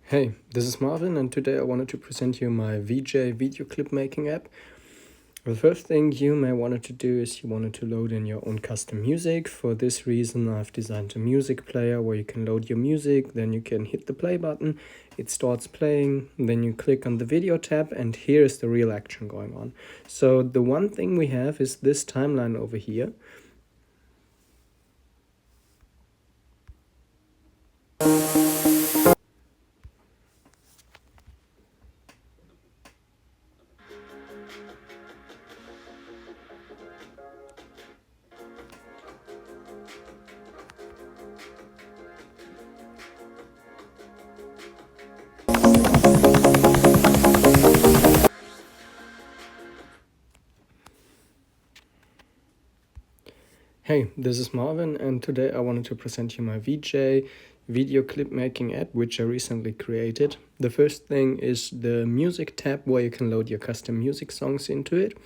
Hey, this is Marvin, and today I wanted to present you my VeeJay video clip making app. The first thing you may want to do is you wanted to load in your own custom music. For this reason, I've designed a music player where you can load your music, then you can hit the play button, it starts playing, then you click on the video tab, and here is the real action going on. So the one thing we have is this timeline over here. Hey, this is Marvin, and today I wanted to present you my VeeJay video clip making app, which I recently created. The first thing is the music tab, where you can load your custom music songs into it.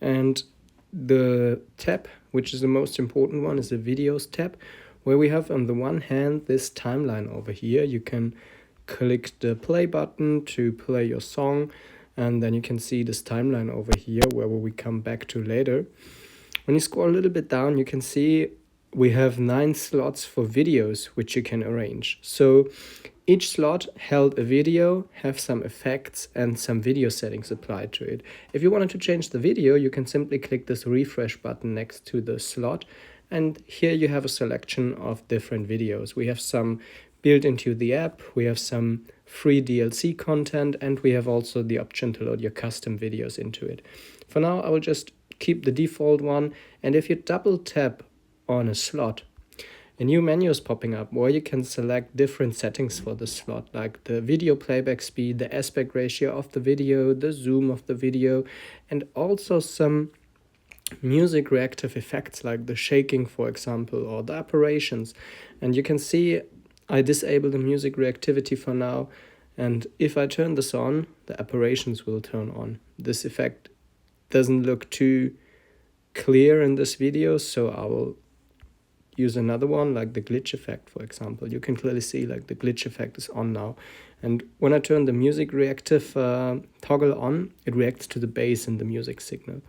And the tab, which is the most important one, is the videos tab, where we have on the one hand this timeline over here. You can click the play button to play your song, and then you can see this timeline over here, where we come back to later. When you scroll a little bit down, you can see we have 9 slots for videos which you can arrange. So each slot held a video, have some effects and some video settings applied to it. If you wanted to change the video, you can simply click this refresh button next to the slot, and here you have a selection of different videos. We have some built into the app, we have some free DLC content, and we have also the option to load your custom videos into it. For now, I will just keep the default one, and if you double tap on a slot, a new menu is popping up where you can select different settings for the slot, like the video playback speed, the aspect ratio of the video, the zoom of the video, and also some music reactive effects like the shaking, for example, or the apparitions. And you can see I disable the music reactivity for now, and if I turn this on, the apparitions will turn on. This effect doesn't look too clear in this video, so I will use another one, like the glitch effect, for example. You can clearly see like the glitch effect is on now, and when I turn the music reactive toggle on, it reacts to the bass in the music signal.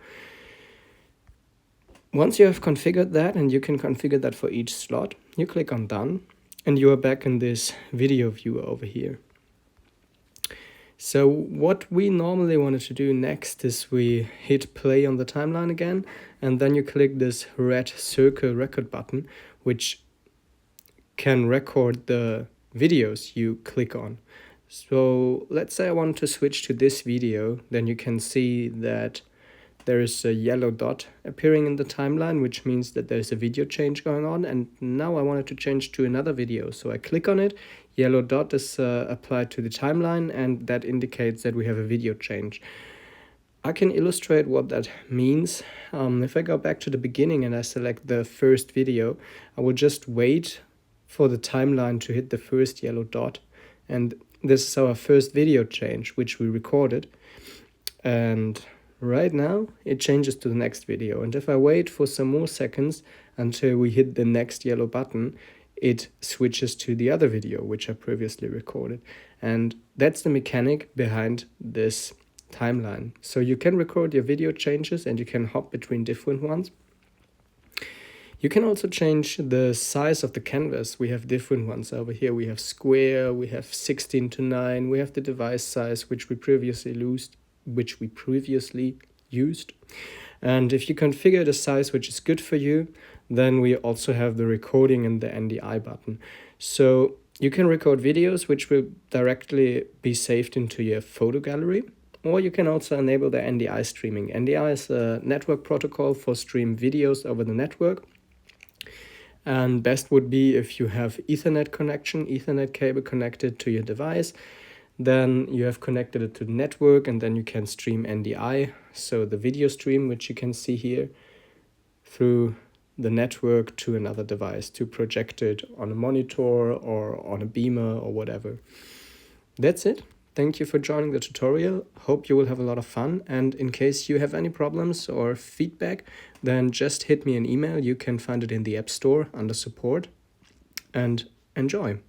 Once you have configured that, and you can configure that for each slot, you click on done, and you are back in this video viewer over here. So what we normally wanted to do next is we hit play on the timeline again, and then you click this red circle record button, which can record the videos you click on. So let's say I want to switch to this video, then you can see that there is a yellow dot appearing in the timeline, which means that there's a video change going on. And now I wanted to change to another video. So I click on it, yellow dot is applied to the timeline, and that indicates that we have a video change. I can illustrate what that means. If I go back to the beginning and I select the first video, I will just wait for the timeline to hit the first yellow dot. And this is our first video change, which we recorded. And right now, it changes to the next video, and if I wait for some more seconds until we hit the next yellow button, it switches to the other video, which I previously recorded. And that's the mechanic behind this timeline. So you can record your video changes, and you can hop between different ones. You can also change the size of the canvas. We have different ones over here. We have square, we have 16:9, we have the device size, which we previously used. And if you configure the size which is good for you, then we also have the recording and the NDI button. So you can record videos which will directly be saved into your photo gallery, or you can also enable the NDI streaming. NDI is a network protocol for stream videos over the network. And best would be if you have Ethernet cable connected to your device. Then you have connected it to the network, and then you can stream NDI, so the video stream, which you can see here, through the network to another device to project it on a monitor or on a beamer or whatever. That's it. Thank you for joining the tutorial. Hope you will have a lot of fun, and in case you have any problems or feedback, then just hit me an email. You can find it in the App Store under support, and enjoy.